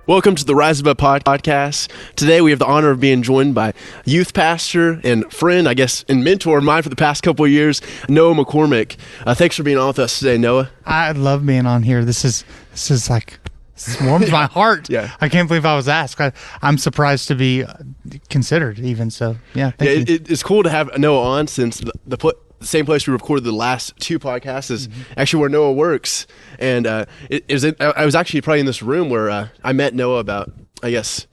Welcome to the Rise Above podcast. Today we have the honor of being joined by youth pastor and friend, I guess, and mentor of mine for the past couple of years, Noah McCormick. Thanks for being on with us today, Noah. I love being on here. This warms my heart. Yeah. I can't believe I was asked. I'm surprised to be considered even. So, yeah, thank you. It's cool to have Noah on since the same place we recorded the last two podcasts is actually where Noah works. And I was actually probably in this room where I met Noah about, I guess,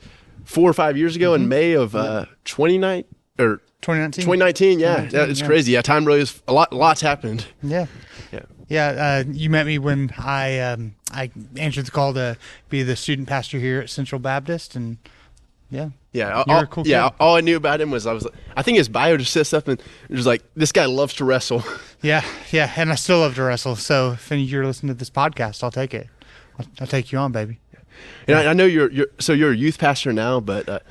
4 or 5 years ago in May of 2019. 2019, yeah. It's crazy. Yeah, time really is, lots happened. Yeah. You met me when I answered the call to be the student pastor here at Central Baptist, and you're a cool kid. All I knew about him was I think his bio just said stuff and it was like, this guy loves to wrestle. Yeah, and I still love to wrestle. So if you're listening to this podcast, I'll take it. I'll take you on, baby. And I know you're a youth pastor now, but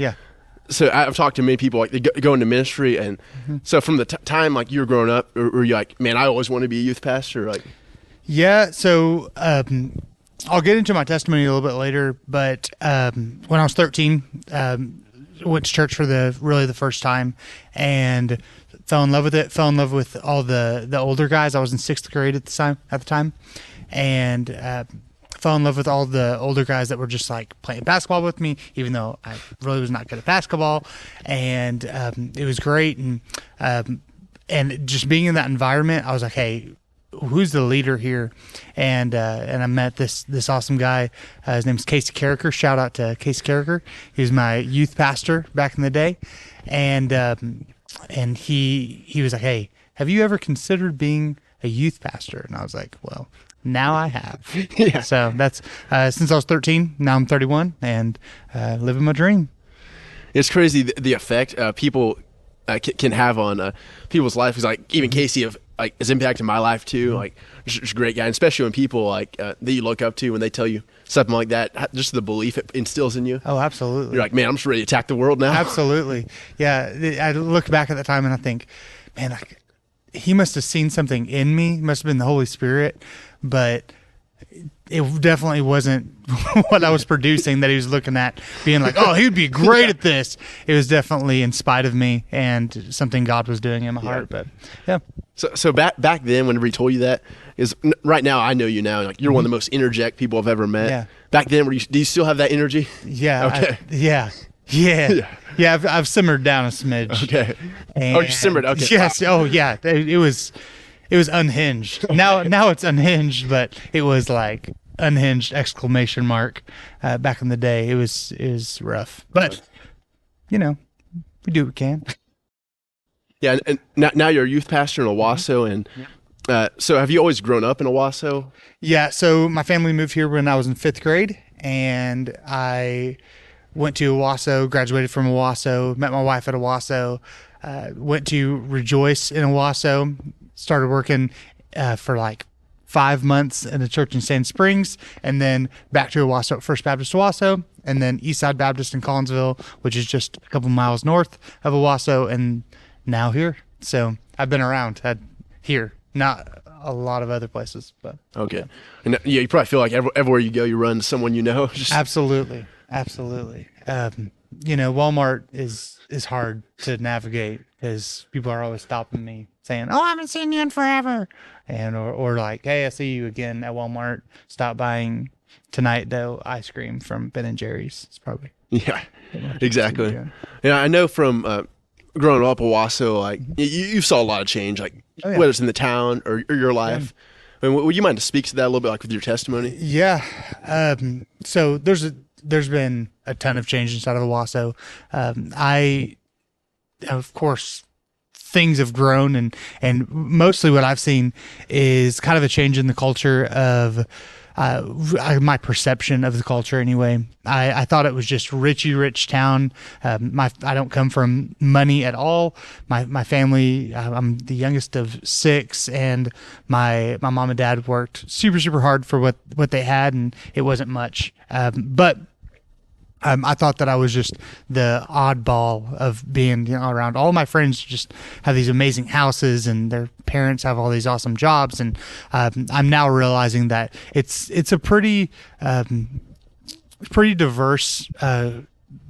So I've talked to many people like they go into ministry, and so from the time like you were growing up, or were you like, man, I always want to be a youth pastor? Like, yeah. So I'll get into my testimony a little bit later, but when I was 13, went to church for the first time, and fell in love with it. Fell in love with all the older guys. I was in 6th grade at the time, and fell in love with all the older guys that were just like playing basketball with me, even though I really was not good at basketball. And it was great. And just being in that environment, I was like, hey, who's the leader here? And I met this awesome guy. His name's Casey Carricker. Shout out to Casey Carricker. He was my youth pastor back in the day. And he was like, hey, have you ever considered being a youth pastor? And I was like, well, now I have. Yeah. So that's since I was 13. Now I'm 31 and living my dream. It's crazy the effect people can have on people's life. Because like even Casey has impacted my life too. Like just a great guy, and especially when people like that you look up to when they tell you something like that. Just the belief it instills in you. Oh, absolutely. You're like, man, I'm just ready to attack the world now. Absolutely. Yeah. I look back at the time and I think, man, he must have seen something in me. It must have been the Holy Spirit, but it definitely wasn't what I was producing that he was looking at, being like, oh, he would be great at this. It was definitely in spite of me and something God was doing in my heart. But yeah. So back then, whenever he told you that, is right now I know you now. Like you're one of the most energetic people I've ever met. Yeah. Back then, do you still have that energy? Yeah. Okay. Yeah. I've simmered down a smidge. Okay. And you simmered. Okay. Yes. Oh, yeah. It was unhinged. Now it's unhinged, but it was like unhinged ! Back in the day. It was rough, but we do what we can. Yeah. And now you're a youth pastor in Owasso, and so have you always grown up in Owasso? Yeah. So my family moved here when I was in 5th grade, and I went to Owasso, graduated from Owasso, met my wife at Owasso, went to Rejoice in Owasso, started working for like 5 months in a church in Sand Springs, and then back to Owasso at First Baptist Owasso, and then Eastside Baptist in Collinsville, which is just a couple miles north of Owasso, and now here. So I've been around here, not a lot of other places, but okay. Yeah. And you probably feel like everywhere you go, you run to someone you know. Absolutely. Walmart is hard to navigate because people are always stopping me saying, oh, I haven't seen you in forever. And, or like, hey, I see you again at Walmart. Stop buying Tonight Dough ice cream from Ben & Jerry's. It's probably. Yeah, exactly. Yeah, I know from growing up Owasso, like you saw a lot of change, like whether it's in the town or your life. Yeah. I mean, would you mind to speak to that a little bit, like with your testimony? Yeah. So there's been a ton of change inside of Owasso. Of course, things have grown, and mostly what I've seen is kind of a change in the culture of my perception of the culture anyway. I thought it was just rich town. I don't come from money at all. My family, I'm the youngest of 6, and my mom and dad worked super hard for what they had, and it wasn't much. But I thought that I was just the oddball of being around. All my friends just have these amazing houses and their parents have all these awesome jobs. And I'm now realizing that it's a pretty pretty diverse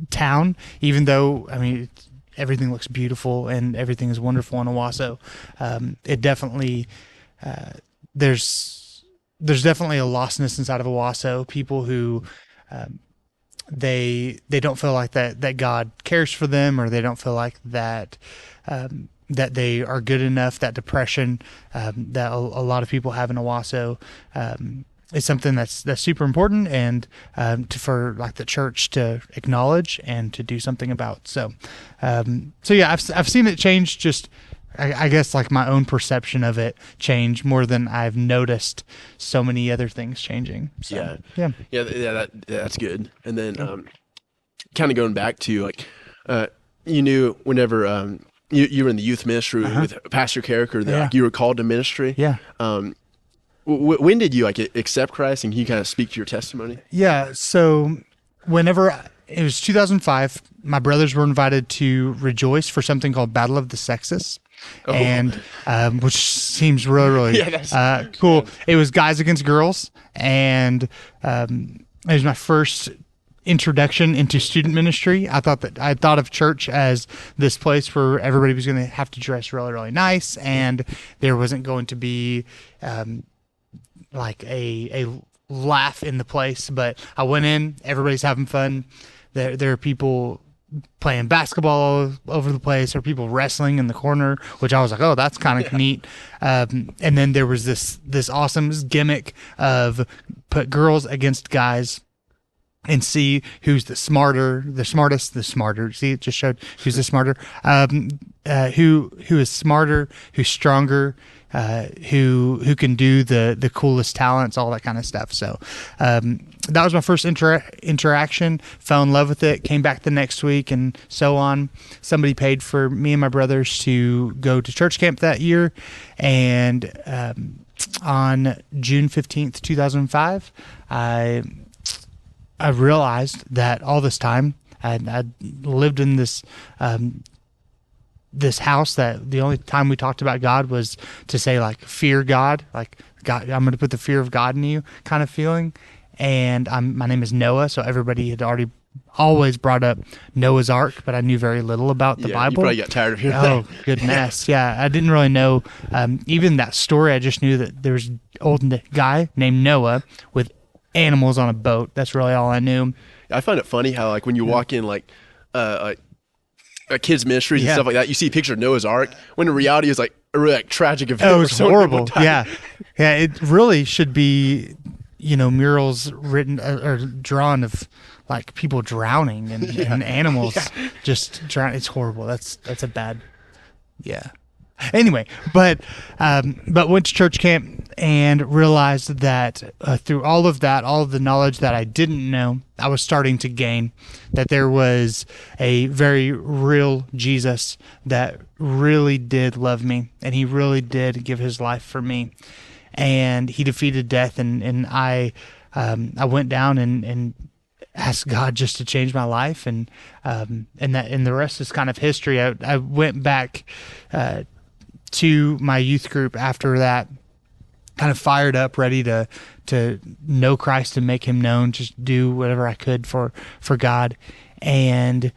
town, even though, I mean, everything looks beautiful and everything is wonderful in Owasso. It definitely, there's definitely a lostness inside of Owasso. People who, they don't feel like that God cares for them, or they don't feel like that, that they are good enough. That depression, that a lot of people have in Owasso, is something that's super important, and for like the church to acknowledge and to do something about. So yeah, I've seen it change. Just I guess like my own perception of it change more than I've noticed so many other things changing. So, yeah. That's good. And then kind of going back to like you knew whenever you were in the youth ministry with Pastor Carricker that like, you were called to ministry. Yeah. When did you like accept Christ, and can you kind of speak to your testimony? Yeah. So whenever it was 2005, my brothers were invited to Rejoice for something called Battle of the Sexes. And which seems really cool. It was guys against girls, and it was my first introduction into student ministry. I thought of church as this place where everybody was going to have to dress really, really nice, and there wasn't going to be like a laugh in the place. But I went in, everybody's having fun. There are people playing basketball all over the place, or people wrestling in the corner, which I was like, oh, that's kind of neat. And then there was this awesome gimmick of put girls against guys and see who's the smartest. See, it just showed who's the smarter, who is smarter, who's stronger, who can do the coolest talents, all that kind of stuff. So that was my first interaction. Fell in love with it. Came back the next week, and so on. Somebody paid for me and my brothers to go to church camp that year, and on June 15th, 2005, I realized that all this time I'd lived in this house that the only time we talked about God was to say like fear God, like God, I'm going to put the fear of God in you kind of feeling. And my name is Noah, so everybody had always brought up Noah's Ark, but I knew very little about the Bible. You probably got tired of hearing that. Oh, goodness. Yeah, I didn't really know even that story. I just knew that there was an old guy named Noah with animals on a boat. That's really all I knew. I find it funny how like when you walk in like kids ministries and stuff like that, you see a picture of Noah's Ark, when in reality it's like a really like tragic event. Oh, it was horrible. Yeah. It really should be, murals written or drawn of like people drowning and animals just drowning. It's horrible. That's a bad. Yeah. Anyway, but went to church camp and realized that through all of that, all of the knowledge that I didn't know, I was starting to gain, that there was a very real Jesus that really did love me, and he really did give his life for me, and he defeated death, and I went down and asked God just to change my life, and the rest is kind of history. I went back to my youth group after that, kind of fired up, ready to know Christ and make him known, just do whatever I could for God. And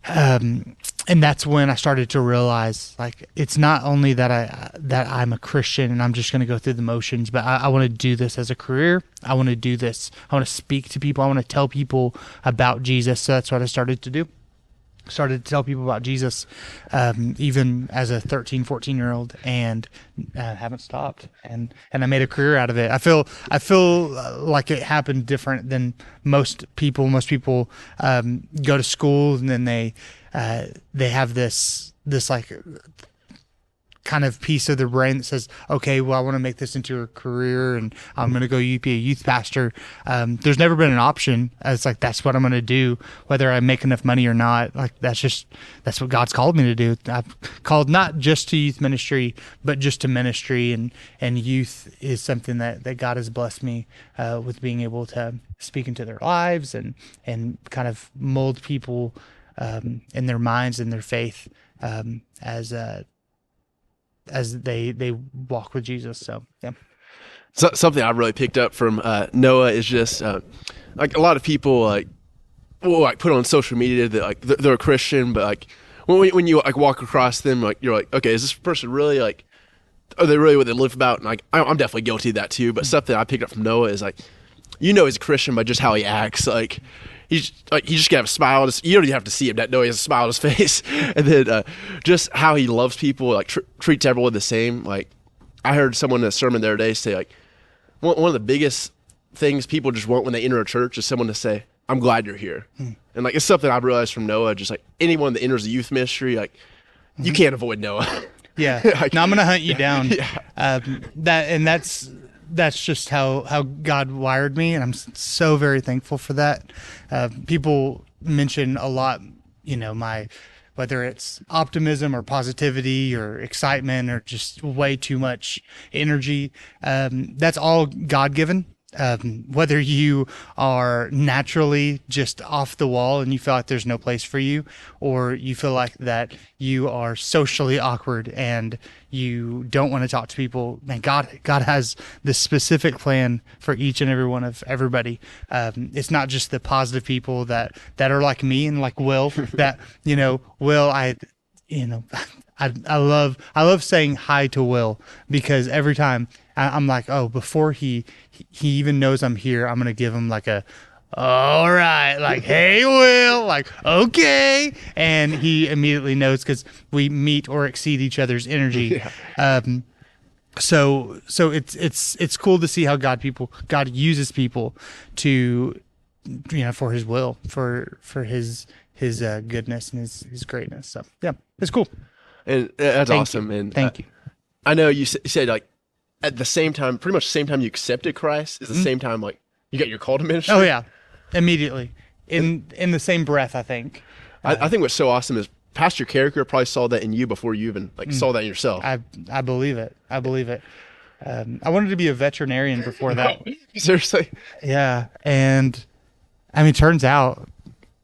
that's when I started to realize, like, it's not only that I'm a Christian and I'm just going to go through the motions, but I want to do this as a career. I want to do this. I want to speak to people. I want to tell people about Jesus. So that's what I started to do. Started to tell people about Jesus, even as a 13, 14-year-old, and haven't stopped. And I made a career out of it. I feel like it happened different than most people. Most people go to school and then they have this like kind of piece of their brain that says, okay, well, I want to make this into a career and I'm going to go be a youth pastor. There's never been an option. It's like, that's what I'm going to do, whether I make enough money or not. Like, that's what God's called me to do. I've called not just to youth ministry, but just to ministry, and youth is something that God has blessed me with being able to speak into their lives and kind of mold people in their minds and their faith as they walk with Jesus. So, yeah. So, something I really picked up from Noah is just like a lot of people like will like put on social media that like they're a Christian, but like when you like walk across them, like you're like, okay, is this person really like, are they really what they live about? And like I'm definitely guilty of that too. But stuff that I picked up from Noah is like, he's a Christian by just how he acts. Like he just got a smile. You don't even have to see him that know he has a smile on his face, and then just how he loves people, like treats everyone the same. Like I heard someone in a sermon the other day say like one of the biggest things people just want when they enter a church is someone to say, I'm glad you're here. And like it's something I've realized from Noah, just like anyone that enters the youth ministry, like you can't avoid Noah. Yeah. Like, now I'm gonna hunt you down. Yeah. That's just how God wired me, and I'm so very thankful for that. People mention a lot, my, whether it's optimism or positivity or excitement or just way too much energy. That's all God given. Whether you are naturally just off the wall and you feel like there's no place for you, or you feel like that you are socially awkward and you don't want to talk to people, man, God has this specific plan for each and every one of everybody. It's not just the positive people that are like me and like Will, that, Will, I love saying hi to Will, because every time I'm like, oh, before he even knows I'm here, I'm going to give him like a, all right, like, hey, Will, like, okay. And he immediately knows because we meet or exceed each other's energy. Yeah. So it's cool to see how God uses people to, for his will, for his goodness and his greatness. So yeah, it's cool. And that's Thank awesome. you. And Thank you. I know you said like at the same time, pretty much the same time you accepted Christ is the same time like you got your call to ministry. Oh yeah, immediately in the same breath. I think. I think what's so awesome is Pastor Carricker probably saw that in you before you even saw that in yourself. I believe it. I wanted to be a veterinarian before that. Seriously? Yeah, and I mean, turns out,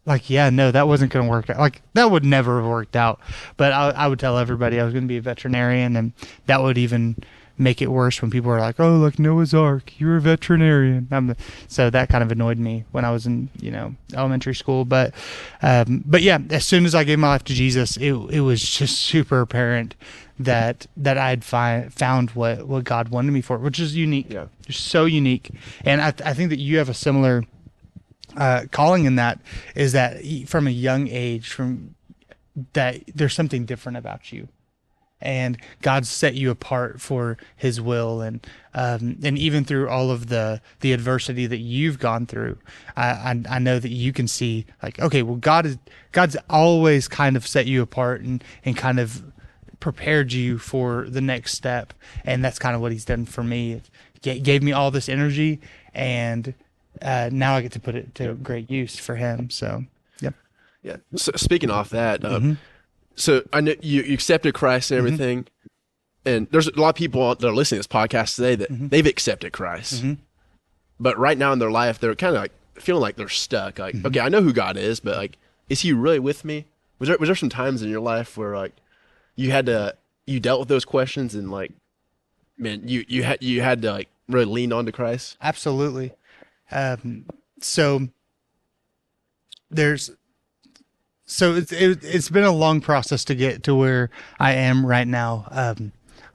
like, yeah, no, that wasn't going to work out. Like, that would never have worked out. But I would tell everybody I was going to be a veterinarian, and that would even make it worse when people were like, oh, like Noah's Ark, you're a veterinarian. So that kind of annoyed me when I was in, elementary school. But yeah, as soon as I gave my life to Jesus, it was just super apparent that I'd found what God wanted me for, which is unique. Yeah. Just so unique. And I think that you have a similar calling in that, is that from a young age, from that there's something different about you. And God's set you apart for his will, and even through all of the adversity that you've gone through, I know that you can see like, okay, well, God's always kind of set you apart and kind of prepared you for the next step. And that's kind of what he's done for me. It gave me all this energy, and now I get to put it to great use for him. So, yep. Yeah. So speaking off that, so I know you accepted Christ and everything, and there's a lot of people that are listening to this podcast today that they've accepted Christ, but right now in their life they're kind of like feeling like they're stuck. Like, okay, I know who God is, but like, is he really with me? Was there some times in your life where like you dealt with those questions, and like, man, you had to like really lean onto Christ? Absolutely. So it's been a long process to get to where I am right now.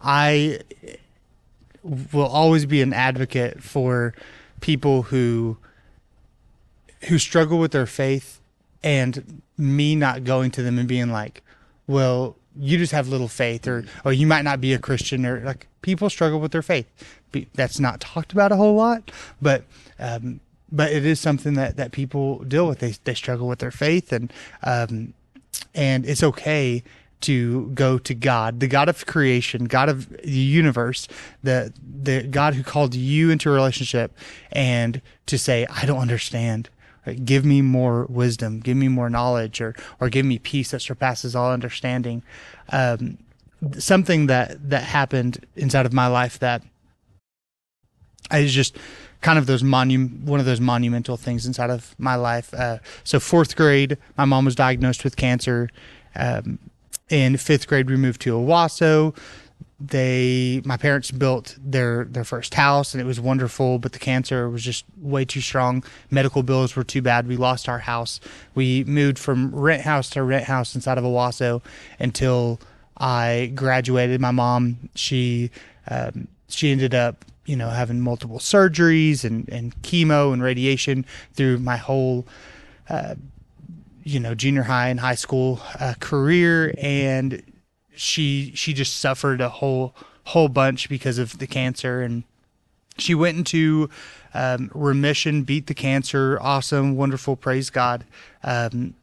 I will always be an advocate for people who struggle with their faith, and me not going to them and being like, well, you just have little faith, or you might not be a Christian, or like, people struggle with their faith. That's not talked about a whole lot, but it is something that people deal with. They struggle with their faith, and it's okay to go to God, the God of creation, God of the universe, the God who called you into a relationship, and to say, I don't understand. Right? Give me more wisdom, give me more knowledge, or give me peace that surpasses all understanding. Something that happened inside of my life that is just kind of one of those monumental things inside of my life. So 4th grade, my mom was diagnosed with cancer. In 5th grade, we moved to Owasso. my parents built their first house, and it was wonderful, but the cancer was just way too strong. Medical bills were too bad. We lost our house. We moved from rent house to rent house inside of Owasso until I graduated. My mom, she ended up, having multiple surgeries and chemo and radiation through my whole junior high and high school career, and she just suffered a whole bunch because of the cancer. And she went into remission, beat the cancer. Awesome, wonderful, praise God. And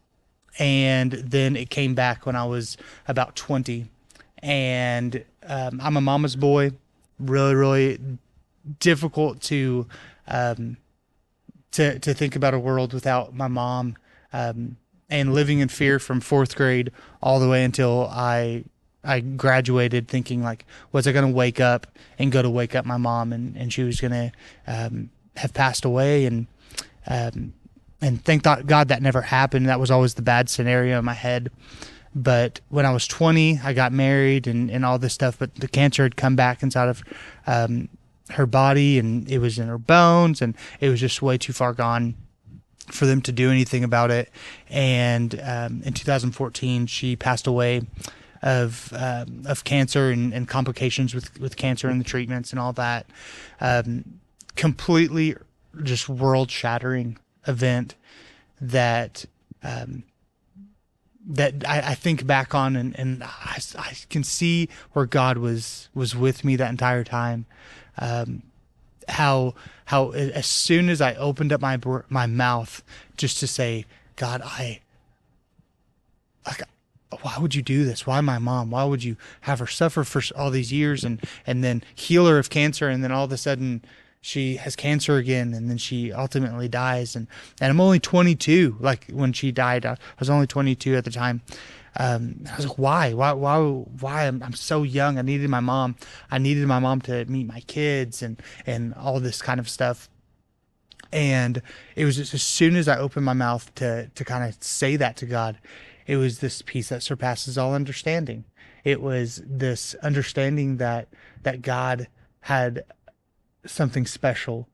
then it came back when I was about 20. And I'm a mama's boy. Really, really difficult to think about a world without my mom. And living in fear from fourth grade all the way until I graduated, thinking like, was I going to wake up and go to wake up my mom, and she was going to have passed away, and thank God that never happened. That was always the bad scenario in my head. But when I was 20, I got married and all this stuff, but the cancer had come back inside of her body, and it was in her bones, and it was just way too far gone for them to do anything about it. And in 2014, she passed away of cancer and complications with cancer and the treatments and all that. Completely just world-shattering event that I think back on, and I can see where God was with me that entire time. How as soon as I opened up my mouth just to say, God, why would you do this? Why my mom? Why would you have her suffer for all these years and then heal her of cancer, and then all of a sudden she has cancer again, and then she ultimately dies, and I'm only 22. Like when she died, I was only 22 at the time. I was like, why? I'm so young. I needed my mom. I needed my mom to meet my kids and all this kind of stuff. And it was just as soon as I opened my mouth to kind of say that to God, it was this peace that surpasses all understanding. It was this understanding that God had something special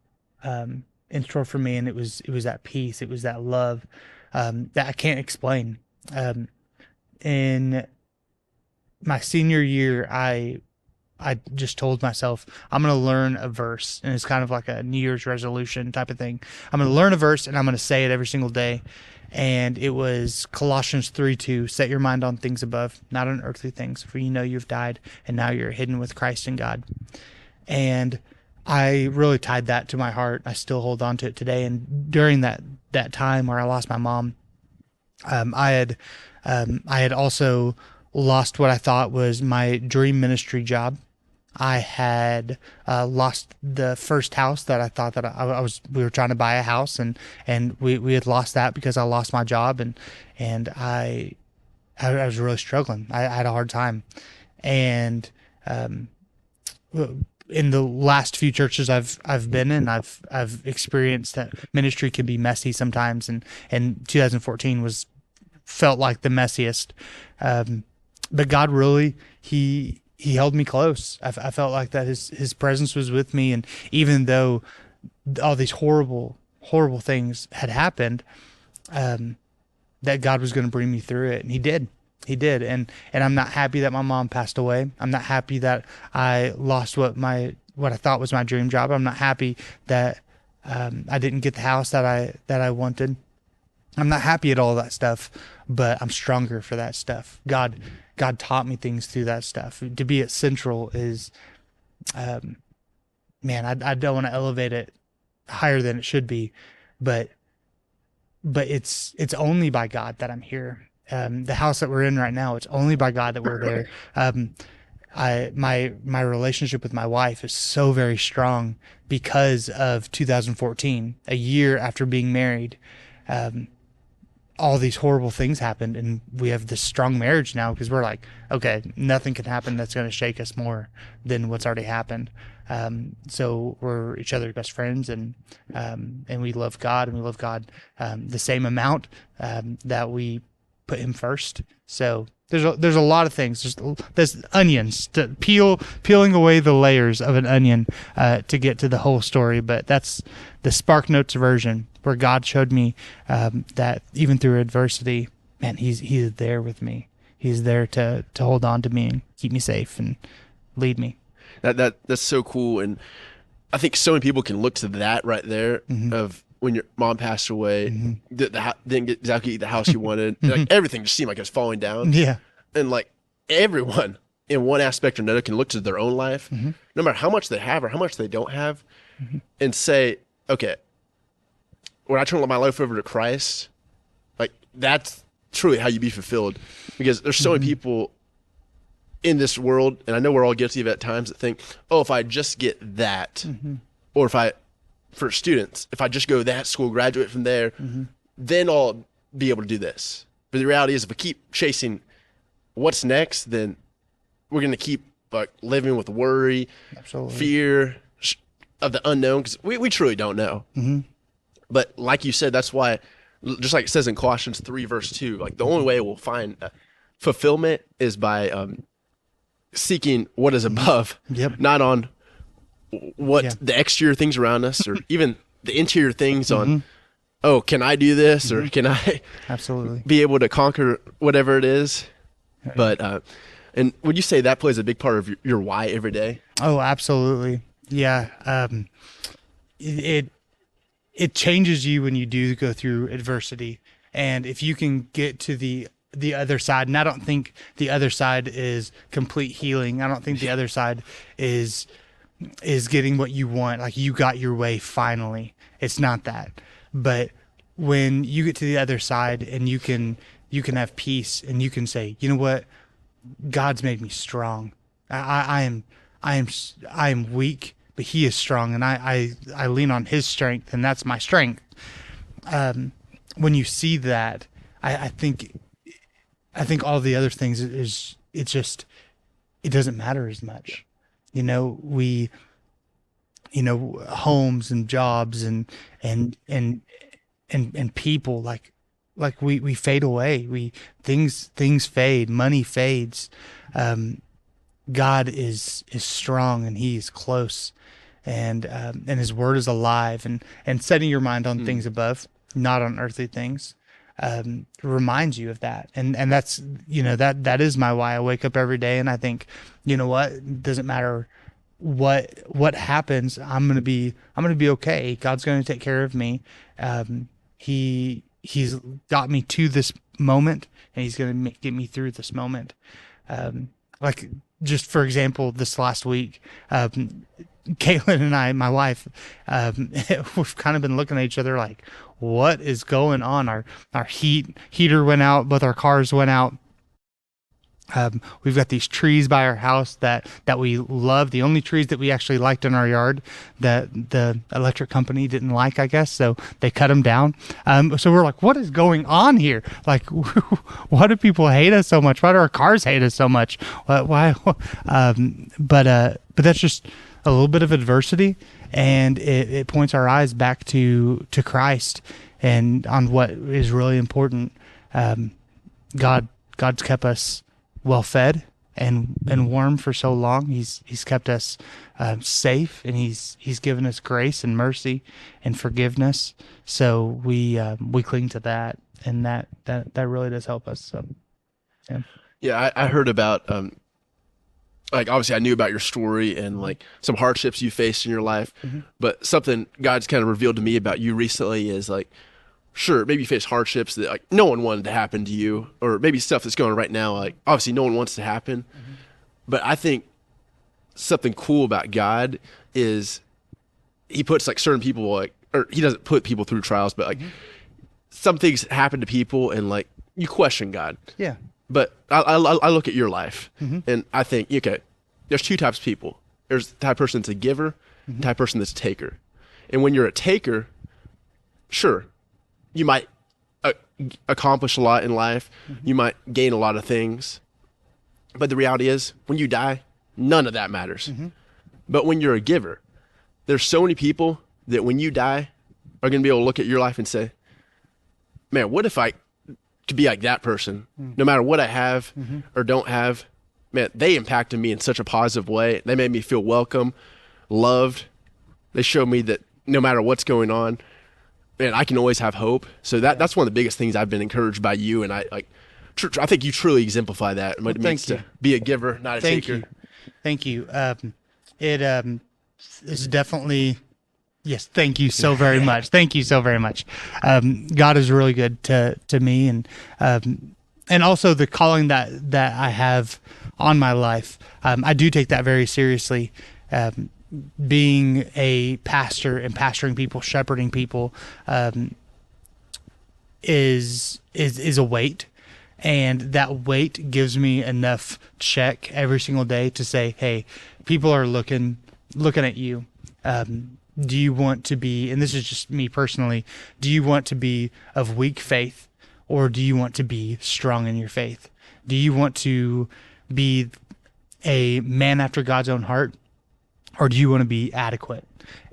in store for me, and it was that peace, it was that love that I can't explain. In my senior year, I just told myself, I'm going to learn a verse, and it's kind of like a New Year's resolution type of thing. I'm going to learn a verse, and I'm going to say it every single day. And it was Colossians 3:2, set your mind on things above, not on earthly things, for you know you've died, and now you're hidden with Christ in God. And I really tied that to my heart. I still hold on to it today. And during that time where I lost my mom, I had also lost what I thought was my dream ministry job. I had lost the first house that I thought that we were trying to buy a house, and we had lost that because I lost my job, and I was really struggling. I had a hard time. And in the last few churches I've been in, I've experienced that ministry can be messy sometimes, and 2014 felt like the messiest. But God really, he held me close. I felt like that his presence was with me. And even though all these horrible things had happened, that God was going to bring me through it. And he did. And I'm not happy that my mom passed away. I'm not happy that I lost what I thought was my dream job. I'm not happy that I didn't get the house that I wanted. I'm not happy at all that stuff, but I'm stronger for that stuff. God taught me things through that stuff. To be at Central is, man, I don't want to elevate it higher than it should be, but it's only by God that I'm here. The house that we're in right now, it's only by God that we're there. My relationship with my wife is so very strong because of 2014, a year after being married. All these horrible things happened, and we have this strong marriage now because we're like, okay, nothing can happen that's going to shake us more than what's already happened. So we're each other's best friends, and we love God, and we love God the same amount that we put him first. So There's a lot of things. There's onions to peeling away the layers of an onion to get to the whole story. But that's the Spark Notes version, where God showed me that even through adversity, man, He's there with me. He's there to hold on to me and keep me safe and lead me. That's so cool, and I think so many people can look to that right there of when your mom passed away, didn't get exactly the house you wanted, like everything just seemed like it was falling down. Yeah, and like everyone in one aspect or another can look to their own life, no matter how much they have or how much they don't have, and say, okay, when I turn my life over to Christ, like that's truly how you be fulfilled, because there's so many people in this world, and I know we're all guilty of it at times, that think, oh, if I just get that, or for students, if I just go to that school, graduate from there, then I'll be able to do this. But the reality is, if we keep chasing what's next, then we're going to keep like living with worry, fear of the unknown, because we truly don't know. But like you said, that's why, just like it says in Colossians 3 verse 2, like the only way we'll find fulfillment is by seeking what is above, not on what the exterior things around us, or even the interior things on, oh, can I do this, or can I be able to conquer whatever it is? But and would you say that plays a big part of your why every day? Oh, absolutely. Yeah. It changes you when you do go through adversity, and if you can get to the other side, and I don't think the other side is complete healing. I don't think the other side is getting what you want, like you got your way finally. It's not that. But when you get to the other side and you can have peace, and you can say, you know what, God's made me strong. I am weak, but He is strong, and I lean on His strength, and that's my strength. When you see that, I think all the other things it doesn't matter as much. Homes and jobs and people, like we fade away. Things fade, money fades. God is strong, and He is close, and His word is alive, and setting your mind on things above, not on earthly things, reminds you of that. And that's, that is my why. I wake up every day and I think, you know what, it doesn't matter what happens, I'm going to be okay. God's going to take care of me. He's got me to this moment, and He's going to get me through this moment. Like, just for example, this last week, Caitlin and I, my wife, we've kind of been looking at each other like, what is going on? Our heater went out, both our cars went out. We've got these trees by our house that we love. The only trees that we actually liked in our yard that the electric company didn't like, I guess. So they cut them down. So we're like, what is going on here? Like, why do people hate us so much? Why do our cars hate us so much? Why? But that's just a little bit of adversity, and it points our eyes back to Christ and on what is really important. God's kept us well fed and warm for so long. He's kept us safe, and he's given us grace and mercy and forgiveness. So we cling to that, and that really does help us. So yeah, I heard about like, obviously I knew about your story and like some hardships you faced in your life, but something God's kind of revealed to me about you recently is like, sure, maybe you face hardships that like no one wanted to happen to you, or maybe stuff that's going on right now, like obviously no one wants to happen. But I think something cool about God is He puts like certain people, like, or He doesn't put people through trials, but like some things happen to people and like you question God. Yeah. But I look at your life and I think, okay, there's two types of people. There's the type of person that's a giver, the type of person that's a taker. And when you're a taker, sure, you might accomplish a lot in life. You might gain a lot of things. But the reality is, when you die, none of that matters. But when you're a giver, there's so many people that when you die are going to be able to look at your life and say, man, what if I to be like that person. No matter what I have or don't have, man, they impacted me in such a positive way. They made me feel welcome, loved. They showed me that no matter what's going on, man, I can always have hope. So that's one of the biggest things I've been encouraged by you. And I think you truly exemplify that. What it means to be a giver, not a taker. Thank you. It is definitely, yes. Thank you so very much. Thank you so very much. God is really good to me, and also the calling that I have on my life. I do take that very seriously. Being a pastor and pastoring people, shepherding people, is a weight, and that weight gives me enough check every single day to say, hey, people are looking at you. Do you want to be, and this is just me personally, do you want to be of weak faith, or do you want to be strong in your faith? Do you want to be a man after God's own heart, or do you want to be adequate?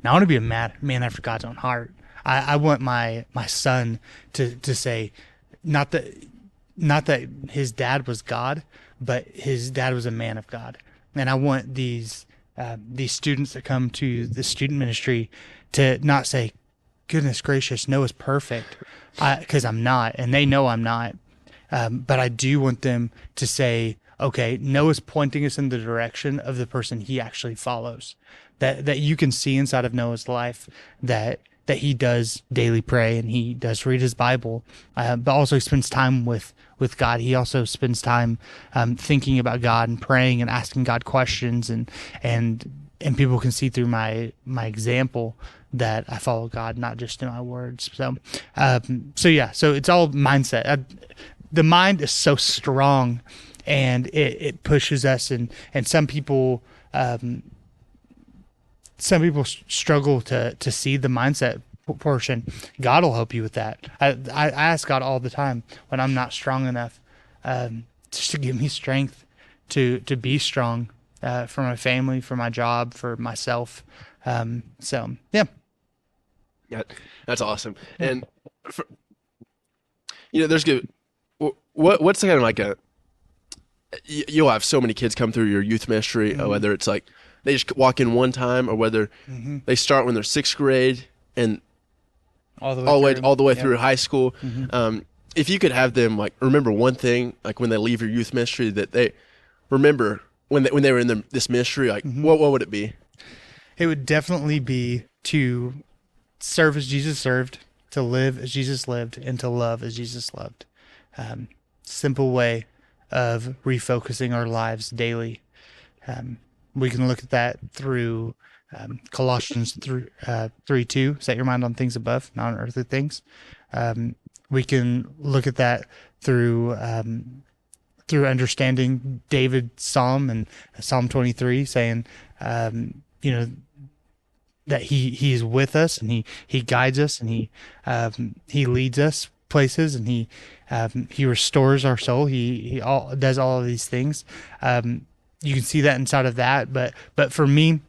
Now, I want to be a man after God's own heart. I want my son to say, not that his dad was God, but his dad was a man of God. And I want these students that come to the student ministry to not say, goodness gracious, Noah's perfect, because I'm not, and they know I'm not. But I do want them to say, okay, Noah's pointing us in the direction of the person he actually follows. That you can see inside of Noah's life that he does daily pray and he does read his Bible, but also he spends time with God. He also spends time thinking about God and praying and asking God questions, and people can see through my example that I follow God, not just in my words. So it's all mindset. The mind is so strong, and it pushes us, and some people struggle to see the mindset portion. God will help you with that. I ask God all the time when I'm not strong enough, just to give me strength to be strong for my family, for my job, for myself. Yeah, that's awesome. And there's good. What's kind of like you'll have so many kids come through your youth ministry, whether it's like they just walk in one time, or whether they start when they're sixth grade and all the way through high school. If you could have them like remember one thing, like when they leave your youth ministry, that they remember when they were in this ministry, like what would it be? It would definitely be to serve as Jesus served, to live as Jesus lived, and to love as Jesus loved. Simple way of refocusing our lives daily. We can look at that through Colossians 3:2. Set your mind on things above, not on earthly things. We can look at that through understanding David's Psalm and Psalm 23, saying, that he is with us, and he guides us, and he leads us places, and he restores our soul. He does all of these things. You can see that inside of that, but for me,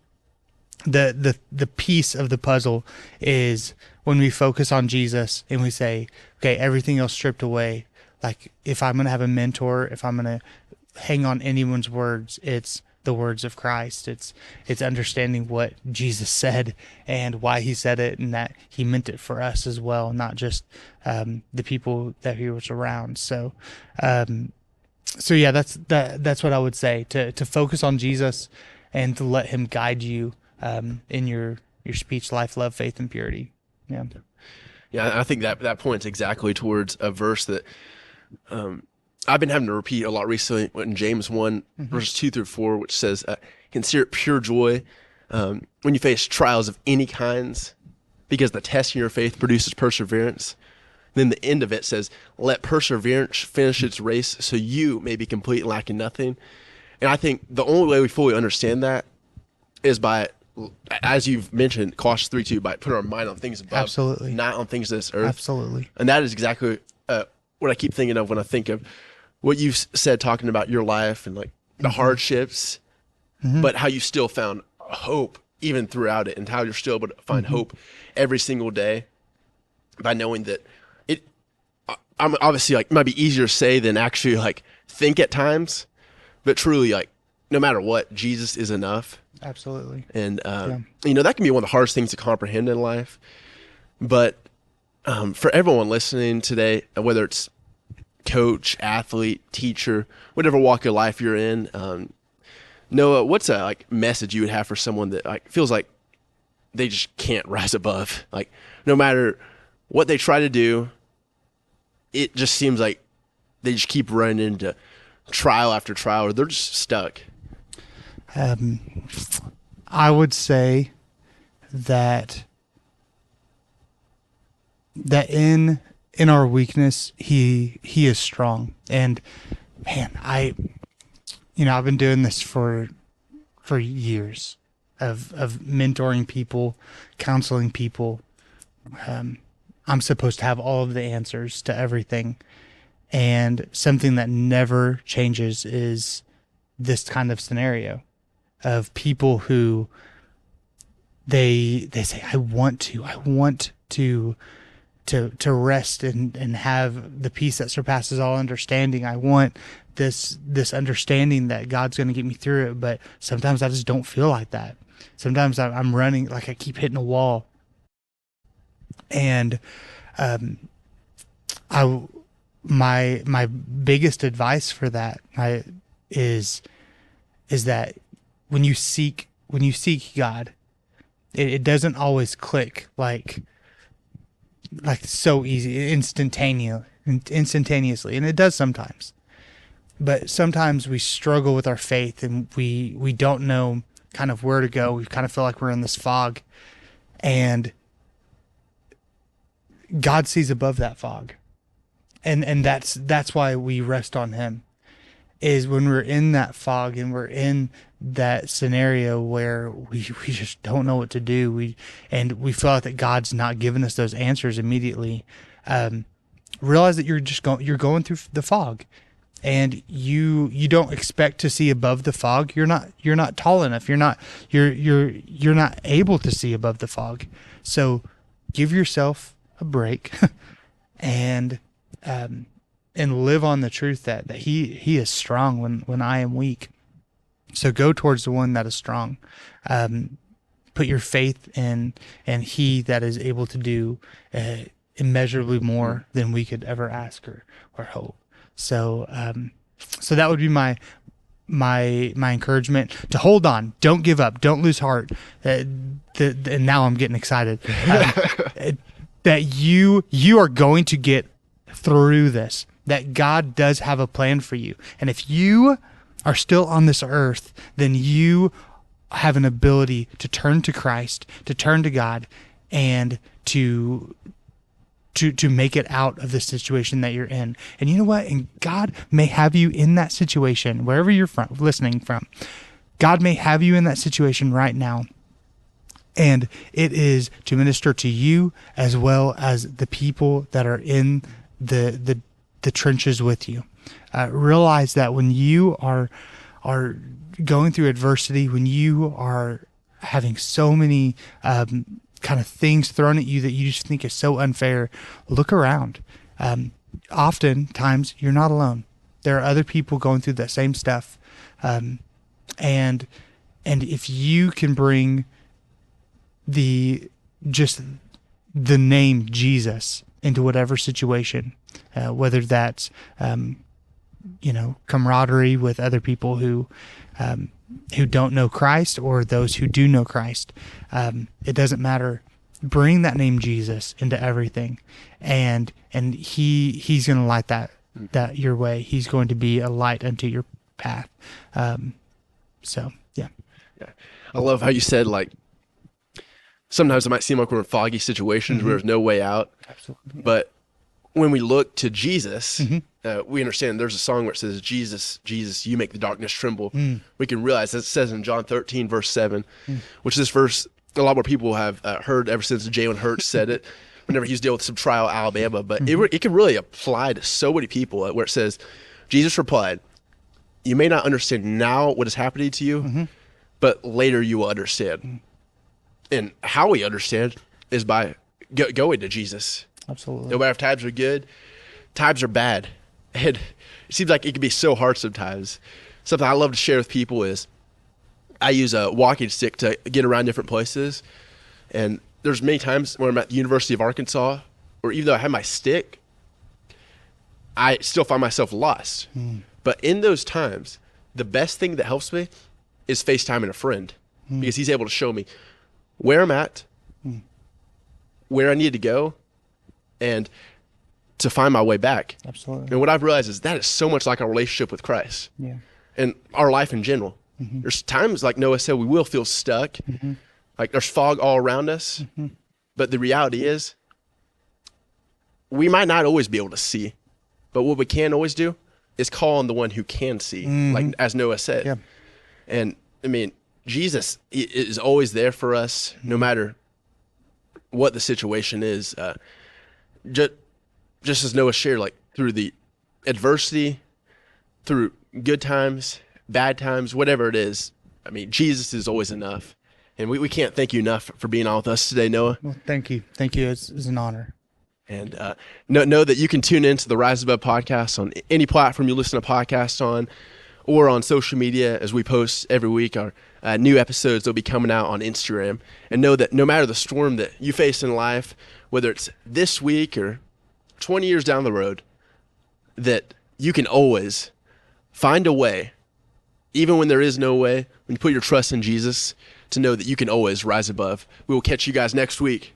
the piece of the puzzle is when we focus on Jesus and we say, okay, everything else stripped away. Like if I'm going to have a mentor, if I'm going to hang on anyone's words, it's the words of Christ. It's understanding what Jesus said and why he said it, and that he meant it for us as well, not just the people that he was around. So yeah, that's what I would say, to focus on Jesus and to let him guide you in your speech, life, love, faith, and purity. Yeah, I think that points exactly towards a verse that I've been having to repeat a lot recently, in James 1, verses 2-4, which says, consider it pure joy when you face trials of any kinds, because the testing of your faith produces perseverance. Then the end of it says, let perseverance finish its race so you may be complete and lacking nothing. And I think the only way we fully understand that is by, as you've mentioned, Colossians 3:2, by putting our mind on things above, absolutely, not on things of this earth. Absolutely. And that is exactly what I keep thinking of when I think of what you've said, talking about your life and like the hardships, but how you still found hope even throughout it, and how you're still able to find hope every single day by knowing that I'm obviously like, it might be easier to say than actually like think at times, but truly like, no matter what, Jesus is enough. Absolutely. And, you know, that can be one of the hardest things to comprehend in life. But for everyone listening today, whether it's coach, athlete, teacher, whatever walk of life you're in, Noah, what's a like message you would have for someone that like feels like they just can't rise above? Like no matter what they try to do, it just seems like they just keep running into trial after trial, or they're just stuck. I would say that in our weakness, he is strong. And man, I've been doing this for years of mentoring people, counseling people. I'm supposed to have all of the answers to everything. And something that never changes is this kind of scenario of people who they say, I want to rest and have the peace that surpasses all understanding. I want this understanding that God's going to get me through it. But sometimes I just don't feel like that. Sometimes I'm running, like I keep hitting a wall. And my biggest advice for that is that when you seek God, it doesn't always click like so easy, instantaneously, and it does sometimes. But sometimes we struggle with our faith, and we don't know kind of where to go. We kind of feel like we're in this fog, and God sees above that fog. And that's why we rest on him, is when we're in that fog and we're in that scenario where we just don't know what to do. We feel like that God's not giving us those answers immediately. Realize that you're going through the fog, and you don't expect to see above the fog. You're not tall enough. You're not able to see above the fog. So give yourself a break and live on the truth that he is strong when I am weak. So go towards the one that is strong. Put your faith in he that is able to do immeasurably more than we could ever ask or hope. So that would be my encouragement, to hold on, don't give up, don't lose heart. And now I'm getting excited. That you are going to get through this, that God does have a plan for you. And if you are still on this earth, then you have an ability to turn to Christ, to turn to God, and to make it out of the situation that you're in. And you know what? And God may have you in that situation, wherever you're listening from. God may have you in that situation right now. And it is to minister to you as well as the people that are in the trenches with you. Realize that when you are going through adversity, when you are having so many kind of things thrown at you that you just think is so unfair, look around. Oftentimes you're not alone. There are other people going through that same stuff. And if you can bring the name Jesus into whatever situation, whether that's camaraderie with other people who don't know Christ, or those who do know Christ, it doesn't matter. Bring that name Jesus into everything, and he's going to light that your way. He's going to be a light unto your path. So yeah. I love how you said, like, sometimes it might seem like we're in foggy situations where there's no way out. Absolutely. But when we look to Jesus, we understand there's a song where it says, Jesus, Jesus, you make the darkness tremble. We can realize that it says in John 13, verse 7, which this verse, a lot more people have heard ever since Jalen Hurts said it, whenever he was dealing with some trial at Alabama. But it can really apply to so many people, where it says, Jesus replied, you may not understand now what is happening to you, but later you will understand. And how we understand is by going to Jesus. Absolutely. No matter if times are good, times are bad, and it seems like it can be so hard sometimes. Something I love to share with people is I use a walking stick to get around different places, and there's many times when I'm at the University of Arkansas, or even though I have my stick, I still find myself lost. But in those times, the best thing that helps me is FaceTiming a friend, because he's able to show me where I'm at, where I need to go, and to find my way back. Absolutely. And what I've realized is that is so much like our relationship with Christ and our life in general. There's times, like Noah said, we will feel stuck, like there's fog all around us, but the reality is we might not always be able to see, but what we can always do is call on the one who can see, like as Noah said. Yeah. And I mean, Jesus is always there for us, no matter what the situation is. Just as Noah shared, like through the adversity, through good times, bad times, whatever it is, I mean, Jesus is always enough. And we can't thank you enough for being on with us today, Noah. Well, thank you. Thank you. It's an honor. And know that you can tune into the Rise Above podcast on any platform you listen to podcasts on, or on social media as we post every week. Our new episodes will be coming out on Instagram. And know that no matter the storm that you face in life, whether it's this week or 20 years down the road, that you can always find a way, even when there is no way, when you put your trust in Jesus, to know that you can always rise above. We will catch you guys next week.